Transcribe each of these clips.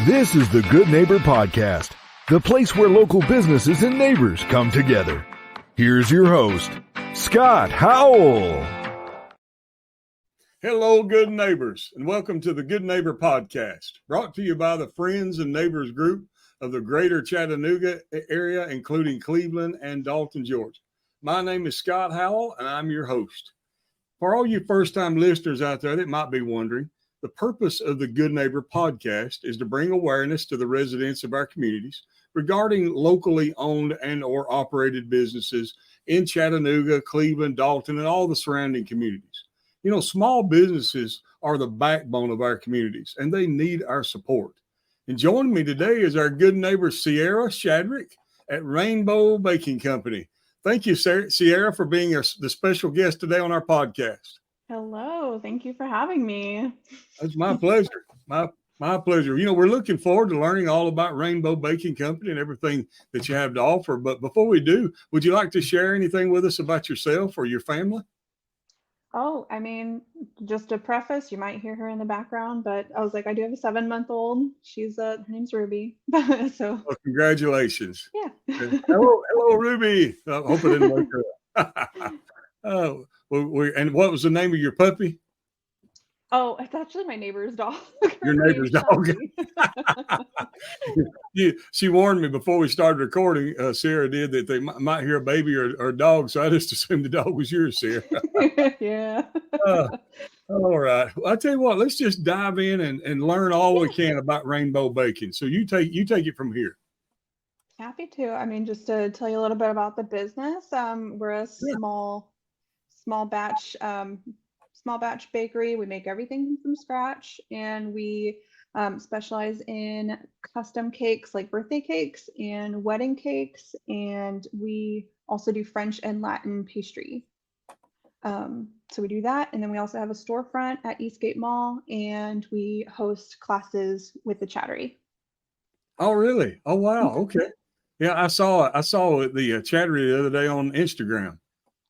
This is the Good Neighbor Podcast, the place where local businesses and neighbors come together. Here's your host, Scott Howell. Hello, good neighbors, and welcome to the Good Neighbor Podcast, brought to you by the Friends and Neighbors Group of the greater Chattanooga area, including Cleveland and Dalton, Georgia. My name is Scott Howell, and I'm your host. For all you first-time listeners out there that might be wondering, the purpose of the Good Neighbor Podcast is to bring awareness to the residents of our communities regarding locally owned and or operated businesses in Chattanooga, Cleveland, Dalton, and all the surrounding communities. You know, small businesses are the backbone of our communities, and they need our support. And joining me today is our good neighbor, Sierra Shadrick at Reignbow Baking Company. Thank you, Sierra, for being the special guest today on our podcast. Hello. Thank you for having me. It's my pleasure. My pleasure. You know, we're looking forward to learning all about Reignbow Baking Company and everything that you have to offer. But before we do, would you like to share anything with us about yourself or your family? Oh, I mean, just a preface, you might hear her in the background, but I was like, I do have a 7-month-old. Her name's Ruby. So well, congratulations. Yeah. Hello, Ruby. I hope I didn't wake her up. Oh, and what was the name of your puppy? Oh, it's actually my neighbor's dog. Your neighbor's dog. She warned me before we started recording, Sarah did, that they might hear a baby or a dog. So I just assumed the dog was yours, Sarah. Yeah. All right. Well, I'll tell you what, let's just dive in and learn all we can about Reignbow Baking. So you take it from here. Happy to. I mean, just to tell you a little bit about the business. We're a small batch bakery. We make everything from scratch, and we specialize in custom cakes like birthday cakes and wedding cakes, and we also do French and Latin pastry. So we do that, and then we also have a storefront at Eastgate Mall, and we host classes with the Chattery. Oh, really? Oh, wow. Okay. Yeah, I saw the Chattery the other day on Instagram.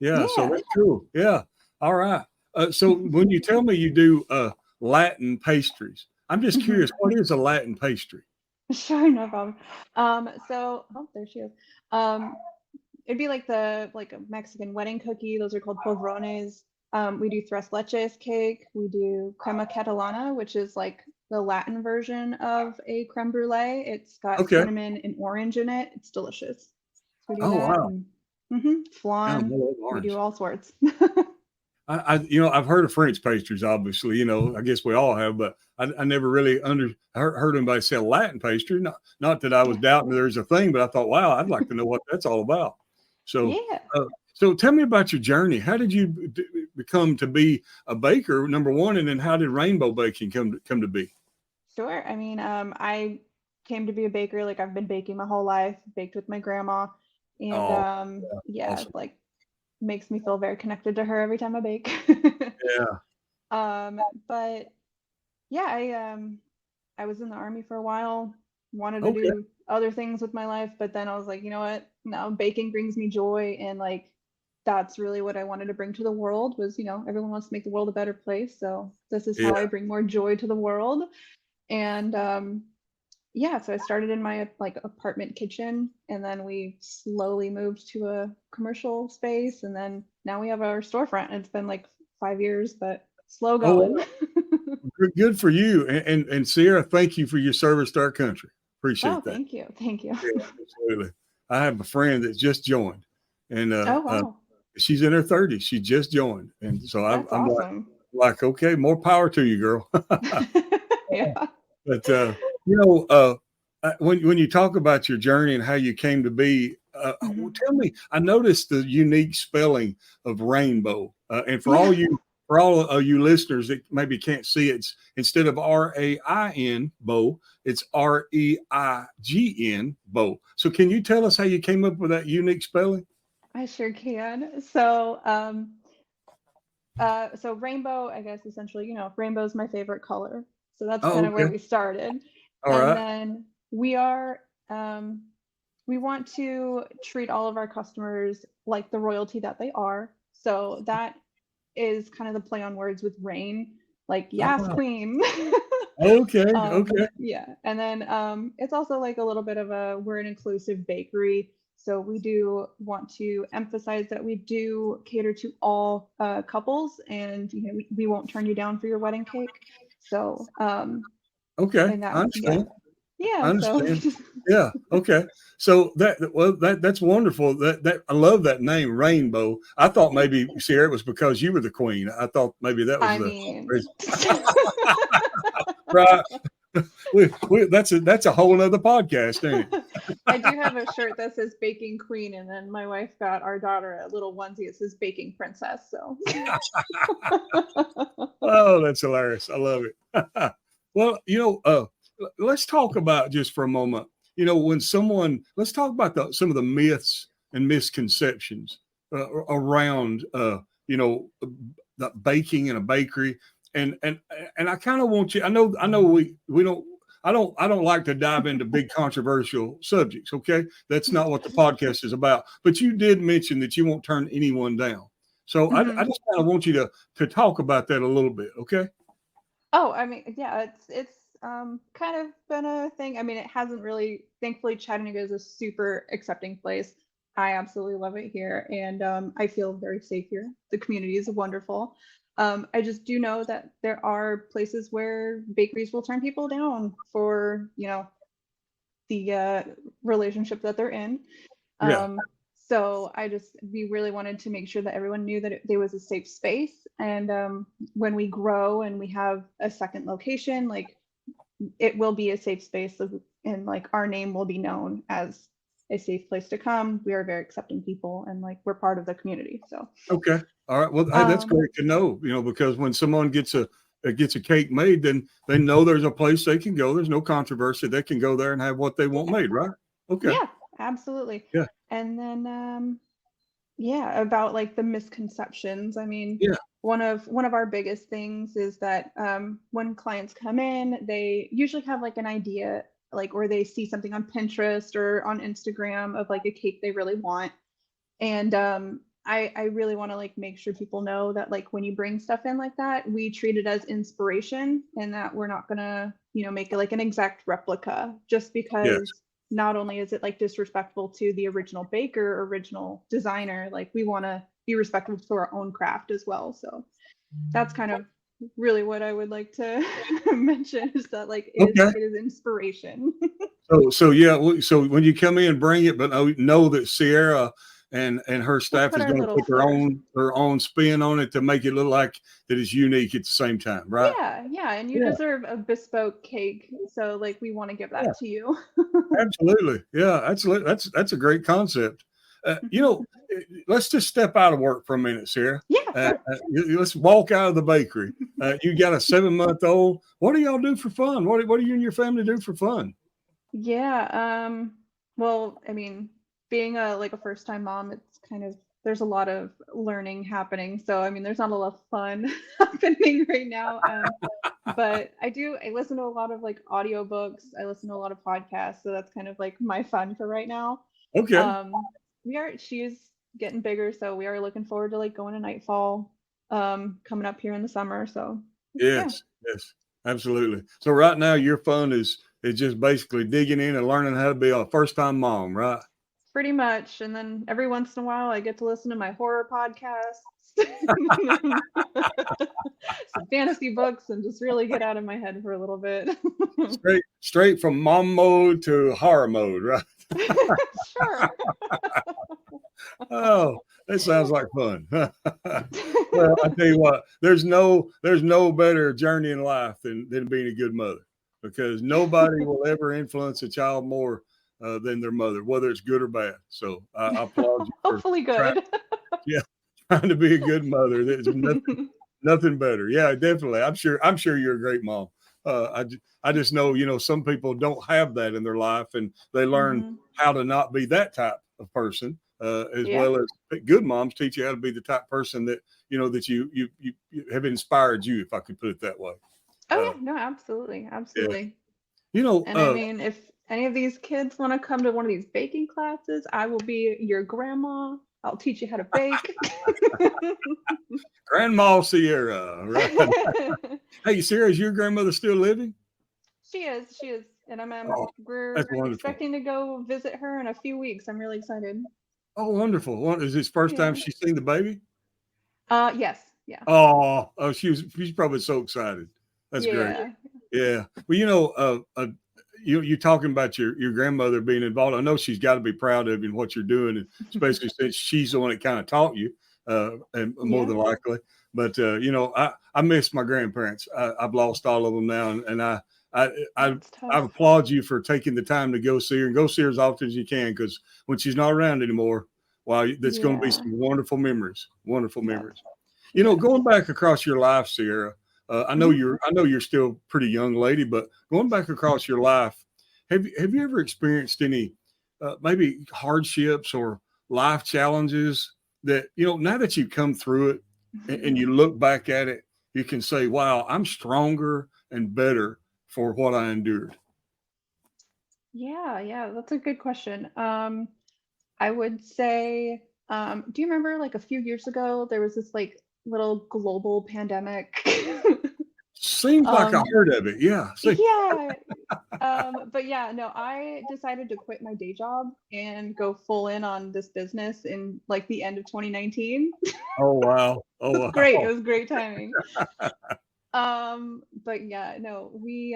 Yeah. So that's cool. Yeah. All right. So when you tell me you do Latin pastries, I'm just curious, what is a Latin pastry? Sure, no problem. There she is. It'd be like a Mexican wedding cookie. Those are called polvorones. We do tres leches cake. We do crema catalana, which is like the Latin version of a creme brulee. It's got cinnamon and orange in it. It's delicious. So we do that. Wow. Flan. We do all sorts. I've heard of French pastries, obviously, I guess we all have, but I never really heard anybody say Latin pastry. Not that I was doubting there's a thing, but I thought, wow, I'd like to know what that's all about. So, so tell me about your journey. How did you become to be a baker, number one, and then how did Reignbow Baking come to be? Sure. I mean, I came to be a baker. Like, I've been baking my whole life, baked with my grandma, and awesome. Like, makes me feel very connected to her every time I bake. But yeah, I was in the Army for a while, wanted to do other things with my life, but then I was like, you know what? No, baking brings me joy, and like that's really what I wanted to bring to the world was, everyone wants to make the world a better place. So this is how I bring more joy to the world. And so I started in my apartment kitchen, and then we slowly moved to a commercial space, and then now we have our storefront. It's been like 5 years, but slow going. Good for you. And Sierra, thank you for your service to our country. Appreciate that. Thank you. Yeah, absolutely. I have a friend that just joined, and wow. She's in her 30s. She just joined, and so I'm awesome. like, okay, more power to you, girl. Yeah. But when you talk about your journey and how you came to be, tell me. I noticed the unique spelling of rainbow, and for all of you listeners that maybe can't see it, it's instead of RAIN bow, it's REIGN bow. So can you tell us how you came up with that unique spelling? I sure can. So rainbow, I guess essentially, rainbow is my favorite color. So that's kind of where we started. Then we want to treat all of our customers like the royalty that they are. So that is kind of the play on words with rain, like, yes, queen. Okay. Okay. Yeah. And then it's also like a little bit of we're an inclusive bakery. So we do want to emphasize that we do cater to all couples, and we won't turn you down for your wedding cake. So Okay. and I that, yeah. understand. I Yeah. So understand. Yeah. Okay. So that's wonderful. That I love that name, Rainbow. I thought maybe Sierra it was because you were the queen. I thought maybe that was I the mean, reason. Right. That's a whole nother podcast, ain't it? I do have a shirt that says Baking Queen, and then my wife got our daughter a little onesie that says Baking Princess. So Oh, that's hilarious. I love it. Well, let's talk about just for a moment, let's talk about some of the myths and misconceptions around, the baking in a bakery. And I kind of want you, I know we don't, I don't like to dive into big controversial subjects. Okay. That's not what the podcast is about, but you did mention that you won't turn anyone down. So I Mhm. just kind of want you to talk about that a little bit. Okay. Oh, I mean, yeah, it's kind of been a thing. I mean, it hasn't really, thankfully, Chattanooga is a super accepting place. I absolutely love it here, and I feel very safe here. The community is wonderful. I just do know that there are places where bakeries will turn people down for, the relationship that they're in. Yeah. So we really wanted to make sure that everyone knew that there was a safe space. And when we grow and we have a second location, like it will be a safe space, and like our name will be known as a safe place to come. We are very accepting people, and like we're part of the community. So, Okay. All right. Well, hey, that's um, great to know, because when someone gets a cake made, then they know there's a place they can go. There's no controversy. They can go there and have what they want made, right? Okay. yeah, absolutely. Yeah. And then yeah, about like the misconceptions. I mean, Yeah. one of our biggest things is that when clients come in, they usually have like an idea, like, or they see something on Pinterest or on Instagram of like a cake they really want. And I really want to like make sure people know that like when you bring stuff in like that, we treat it as inspiration, and that we're not gonna, make it like an exact replica, just Yes. because not only is it like disrespectful to the original baker, original designer, like we want to be respectful to our own craft as well. So that's kind of really what I would like to mention, is that like Okay. it is inspiration. So yeah. So when you come in, bring it, but know that Sierra and her We'll staff put is our going to little put flair. her own spin on it to make it look like that it's unique at the same time, right? Yeah, yeah, and you Yeah. deserve a bespoke cake, so like we want to give Yeah. that to you. Absolutely. Yeah, that's a great concept. Mhm. Let's just step out of work for a minute, Sarah. Yeah, sure. Let's walk out of the bakery. You got a 7-month-old. What do y'all do for fun? What do you and your family do for fun? Yeah, well, I mean, being a first time mom, it's kind of, there's a lot of learning happening. So I mean, there's not a lot of fun happening right now. But I listen to a lot of like audiobooks. I listen to a lot of podcasts, so that's kind of like my fun for right now. Okay. She's getting bigger, so we are looking forward to like going to Nightfall coming up here in the summer. So yeah, Yes. Yes. Absolutely. So right now, your fun is just basically digging in and learning how to be a first time mom, right? pretty much. And then every once in a while I get to listen to my horror podcasts, some fantasy books, and just really get out of my head for a little bit. Straight from mom mode to horror mode, right? Sure. Oh, that sounds like fun. Well, I tell you what, there's no better journey in life than being a good mother, because nobody will ever influence a child more than their mother, whether it's good or bad. So I applaud you for Hopefully trying, good. yeah, trying to be a good mother. There's nothing better. Yeah, definitely. I'm sure you're a great mom. I just know, some people don't have that in their life, and they learn Hmm. how to not be that type of person, as Yeah. well as good moms teach you how to be the type of person that, that you have inspired you, if I could put it that way. Oh Uh, yeah, no, absolutely, yeah. absolutely. You know, And I mean, if any of these kids want to come to one of these baking classes, I will be your grandma. I'll teach you how to bake. Grandma Sierra, right? Hey, Sarah, is your grandmother still living? She is, and Oh, we're that's wonderful. expecting to go visit her in a few weeks. I'm really excited. Oh, wonderful. What is this first time Yeah. she's seen the baby? Yes. Yeah. Oh, she's probably so excited. That's great. Yeah. Yeah. Well, you talking about your grandmother being involved. I know she's got to be proud of you and what you're doing, and especially since she's the one that kind of taught you, and more Yeah. than likely. But I miss my grandparents. I've lost all of them now, and I I That's I tough. applaud you for taking the time to go see her and go see her as often as you can, because when she's not around anymore, wow, there's going to be Yeah. some wonderful memories. Wonderful Yeah. memories. Yeah. Going back across your life, Sierra. I know Mhm. you're still a pretty young lady, but going back across your life, have you ever experienced any maybe hardships or life challenges that now that you've come through it and you look back at it, you can say, "Wow, I'm stronger and better for what I endured." Yeah, that's a good question. I would say, do you remember like a few years ago there was this like little global pandemic? Seems like I um, heard of it. Yeah. See. yeah, but yeah, no, I decided to quit my day job and go full in on this business in like the end of 2019. Oh wow. Oh Great, it wow. was great timing. But yeah, no, we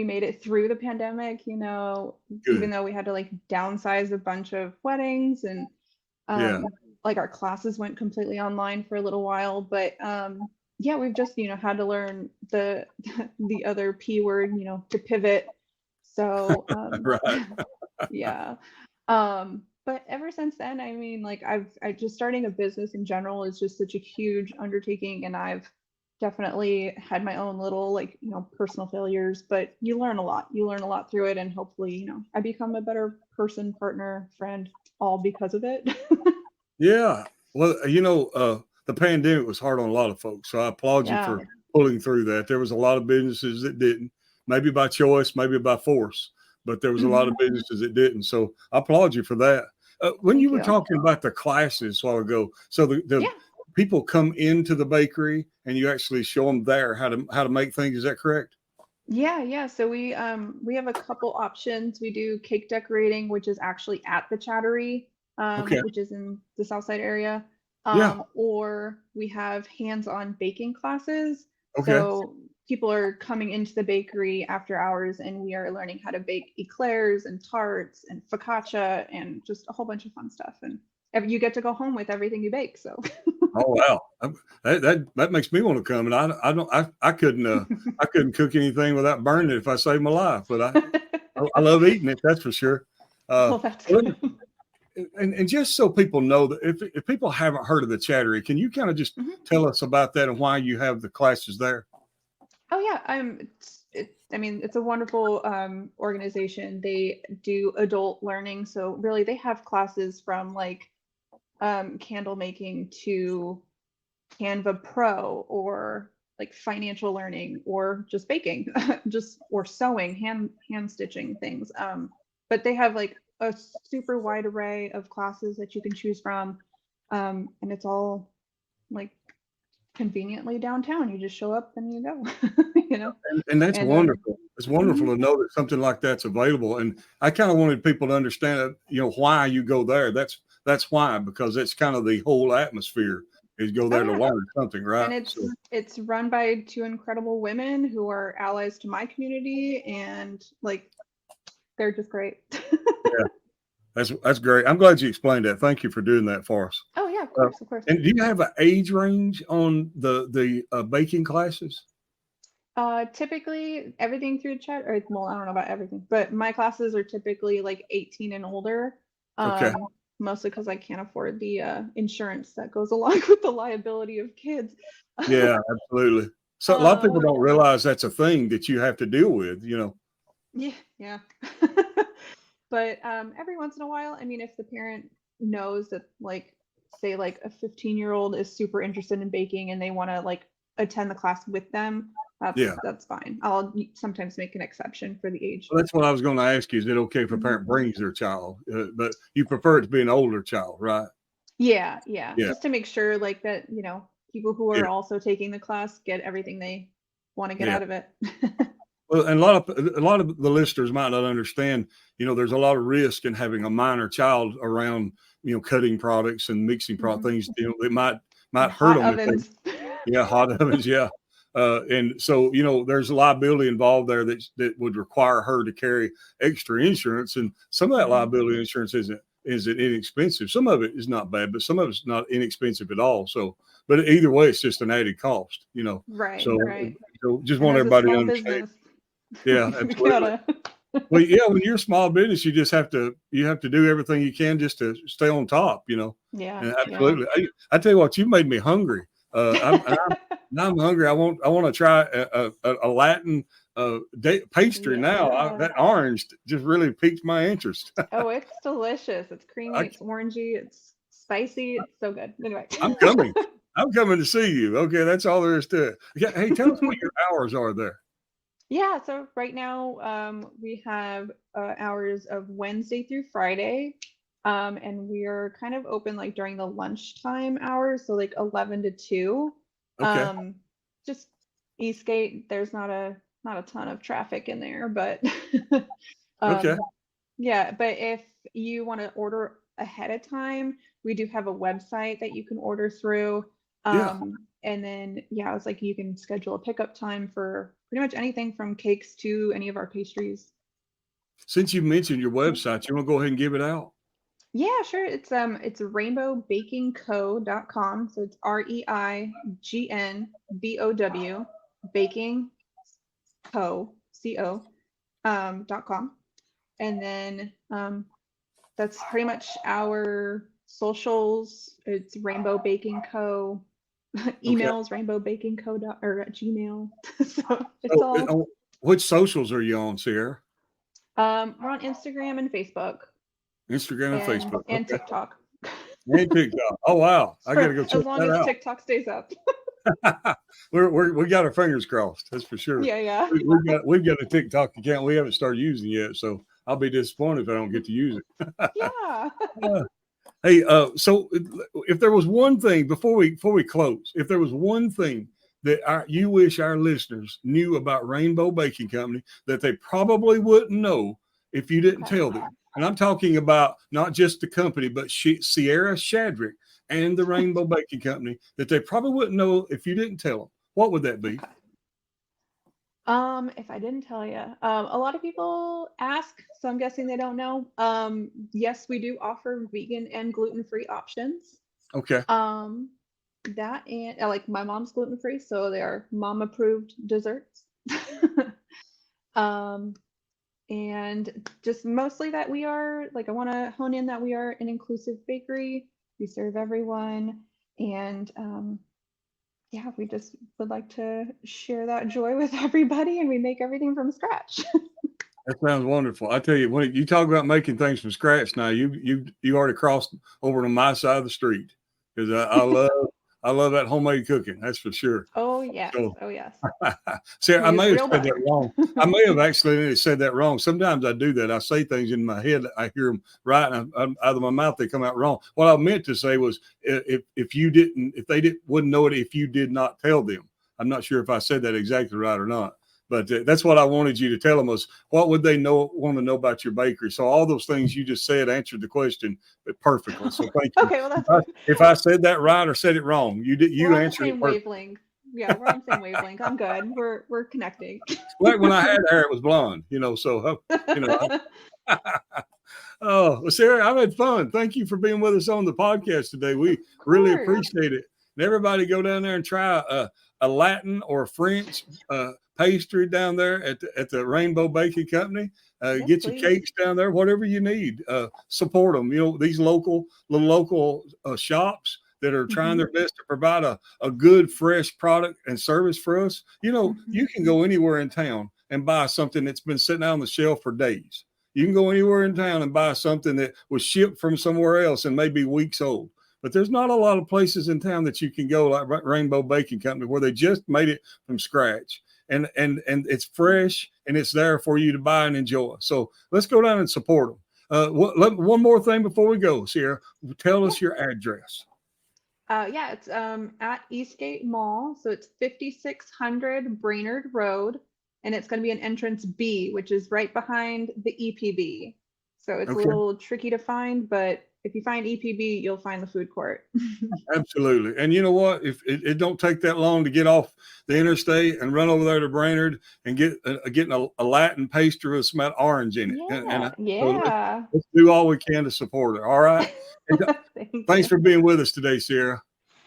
made it through the pandemic, even Good. though we had to like downsize a bunch of weddings and Yeah. like our classes went completely online for a little while. But yeah, we've just had to learn the the other P word, to pivot. So Right. yeah. But ever since then, I mean, like I just starting a business in general is just such a huge undertaking, and I've definitely had my own little like, personal failures, but you learn a lot. You learn a lot through it, and hopefully, I become a better person, partner, friend, all because of it. Yeah. Well, the pandemic was hard on a lot of folks. So I applaud you Yeah. for pulling through that. There was a lot of businesses that didn't, maybe by choice, maybe by force, but there was a lot Hmm. of businesses that didn't. So I applaud you for that. When you Thank were you. talking about the classes a while ago, so the Yeah. people come into the bakery and you actually show them there how to make things. Is that correct? Yeah. So we have a couple options. We do cake decorating, which is actually at the Chattery, Okay. which is in the South Side area. Yeah. Or we have hands-on baking classes. Okay. So people are coming into the bakery after hours and we are learning how to bake eclairs and tarts and focaccia and just a whole bunch of fun stuff. And you get to go home with everything you bake. So Oh wow, that makes me want to come. And I don't I couldn't cook anything without burning it if I saved my life. But I love eating it. That's for sure. Uh, well, that's well, good. and just so people know that if people haven't heard of the Chattery, can you kind of just Mhm. tell us about that and why you have the classes there? Oh yeah, I mean, it's a wonderful organization. They do adult learning, so really they have classes from like candle making to Canva Pro or like financial learning or just baking, just or sewing, hand stitching things. But they have like a super wide array of classes that you can choose from, and it's all like conveniently downtown. You just show up and you go, you know. And that's And wonderful. It's wonderful mhm. to know that something like that's available. And I kind of wanted people to understand, why you go there. That's why, because it's kind of the whole atmosphere is go Oh there to yeah, learn something, right? and So it's run by two incredible women who are allies to my community, and like they're just great. yeah, that's great. I'm glad you explained that. Thank you for doing that for us. Oh yeah, of Uh, course, of course. and do you have an age range on the baking classes? Typically everything through chat, or well, I don't know about everything, but my classes are typically like 18 and older. Okay. Mostly because I can't afford the insurance that goes along with the liability of kids. Yeah, absolutely. So a lot of people um, don't realize that's a thing that you have to deal with, yeah. But every once in a while, I mean, if the parent knows that, like, say, like a 15-year-old is super interested in baking and they want to like attend the class with them, Yeah. that's fine. I'll sometimes make an exception for the age. Well, that's what I was going to ask you. Is it okay if a Mhm. parent brings their child? But you prefer it to be an older child, right? Yeah, Yeah. just to make sure like that, people who Yeah. are also taking the class get everything they want to get out of it. Well, and a lot of the listeners might not understand, there's a lot of risk in having a minor child around, cutting products and mixing things, that might hurt Hot them. ovens. Hot ovens. Yeah. And so, there's a liability involved there that would require her to carry extra insurance. And some of that liability insurance isn't inexpensive. Some of it is not bad, but some of it's not inexpensive at all. So, but either way, it's just an added cost, Right. So, right. so just want everybody to understand. Business. Yeah, absolutely. Well, yeah, when you're a small business, you just have to do everything you can just to stay on top, Yeah. And absolutely. Yeah. I tell you what, you made me hungry. I'm hungry. I want to try a Latin pastry now. That orange just really piqued my interest. Oh, it's delicious. It's creamy. It's orangey. It's spicy. It's so good. Anyway, I'm coming. I'm coming to see you. Okay, that's all there is to it. Yeah. Hey, tell us what your hours are there. Yeah, so right now we have hours of Wednesday through Friday, and we are kind of open like during the lunchtime hours, so like 11 to 2. Okay. Just Eastgate, there's not a ton of traffic in there, but Okay. Yeah, but if you want to order ahead of time, we do have a website that you can order through. And then, it's like you can schedule a pickup time for pretty much anything from cakes to any of our pastries. Since you mentioned your website, you want to go ahead and give it out? Yeah, sure. It's reignbowbakingco.com. So it's REIGNBOW baking .com. And then that's pretty much our socials. It's Rainbow Baking Co. Emails, rainbowbakingco or @gmail. So it's all. Which socials are you on, Sierra? We're on Instagram and Facebook. Instagram and Facebook. And TikTok. And TikTok. Oh wow. I gotta go check that out. As long as TikTok stays up. we got our fingers crossed, that's for sure. Yeah. We've got a TikTok account we haven't started using yet, so I'll be disappointed if I don't get to use it. Yeah. Hey, so if there was one thing before we close, if there was one thing that you wish our listeners knew about Reignbow Baking Company that they probably wouldn't know if you didn't tell them, and I'm talking about not just the company, but Sierra Shadrick and the Reignbow Baking Company, that they probably wouldn't know if you didn't tell them, what would that be? If I didn't tell you, a lot of people ask, so I'm guessing they don't know. Yes, we do offer vegan and gluten-free options. Okay. That and like my mom's gluten-free, so they are mom-approved desserts. And just mostly that we are like, I want to hone in that we are an inclusive bakery. We serve everyone, and we just would like to share that joy with everybody, and we make everything from scratch. That sounds wonderful. I tell you, when you talk about making things from scratch, now you already crossed over to my side of the street, because I love that homemade cooking. That's for sure. Oh yes. Sarah, I may have said that wrong. I may have actually said that wrong. Sometimes I do that. I say things in my head. I hear them right, and out of my mouth they come out wrong. What I meant to say was, if they wouldn't know it if you did not tell them. I'm not sure if I said that exactly right or not. But that's what I wanted you to tell them, was what would they want to know about your bakery. So all those things you just said answered the question perfectly. So thank you. Okay, well if I said that right or said it wrong, you answered it. Wavelength. Yeah, we're on the same wavelength. I'm good. We're connecting. Like when I had hair, it was blonde. So Oh, well, Sarah, I've had fun. Thank you for being with us on the podcast today. We really appreciate it. And everybody go down there and try a Latin or French pastry down there at the Reignbow Baking Company. Get your cakes down there, whatever you need. Support them. These local shops that are trying their best to provide a good, fresh product and service for us. You can go anywhere in town and buy something that's been sitting out on the shelf for days. You can go anywhere in town and buy something that was shipped from somewhere else and may be weeks old. But there's not a lot of places in town that you can go like Reignbow Baking Company, where they just made it from scratch. And it's fresh and it's there for you to buy and enjoy. So let's go down and support them. One more thing before we go, Sierra, tell us your address. Yeah, it's at Eastgate Mall. So it's 5600 Brainerd Road, and it's going to be an entrance B, which is right behind the EPB. So it's a Okay. little tricky to find, but if you find EPB, you'll find the food court. Absolutely. And you know what? If it don't take that long to get off the interstate and run over there to Brainerd and getting a Latin pastry with some orange in it. Yeah, So yeah. let's do all we can to support her. All right. Thanks Thank for being with us today, Sierra.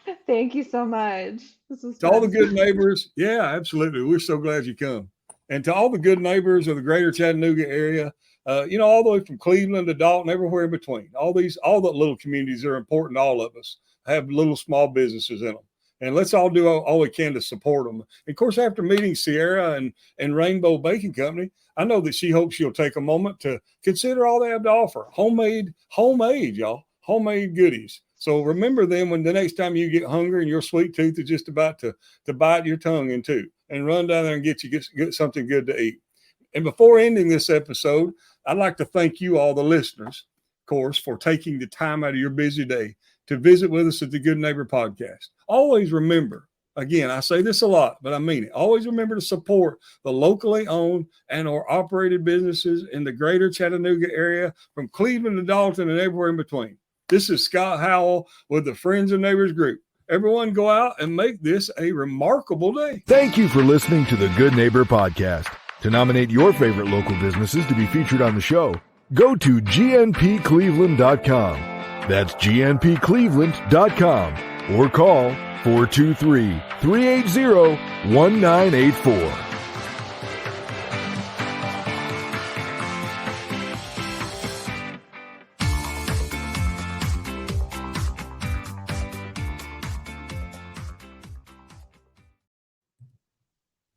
you. Thank you so much. This was To all the fun. good neighbors, yeah, absolutely. We're so glad you come. And to all the good neighbors of the greater Chattanooga area, all the way from Cleveland to Dalton, everywhere in between. All the little communities are important to all of us. Have little small businesses in them. And let's all do all we can to support them. And of course, after meeting Sierra and Reignbow Baking Company, I know that she hopes you'll take a moment to consider all they have to offer. Homemade, y'all. Homemade goodies. So remember them when the next time you get hungry and your sweet tooth is just about to bite your tongue in two, and run down there and get something good to eat. And before ending this episode, I'd like to thank you, all the listeners, of course, for taking the time out of your busy day to visit with us at the Good Neighbor Podcast. Always remember, again, I say this a lot, but I mean it. Always remember to support the locally owned and or operated businesses in the greater Chattanooga area, from Cleveland to Dalton and everywhere in between. This is Scott Howell with the Friends and Neighbors Group. Everyone go out and make this a remarkable day. Thank you for listening to the Good Neighbor Podcast. To nominate your favorite local businesses to be featured on the show, go to gnpcleveland.com. That's gnpcleveland.com, or call 423-380-1984.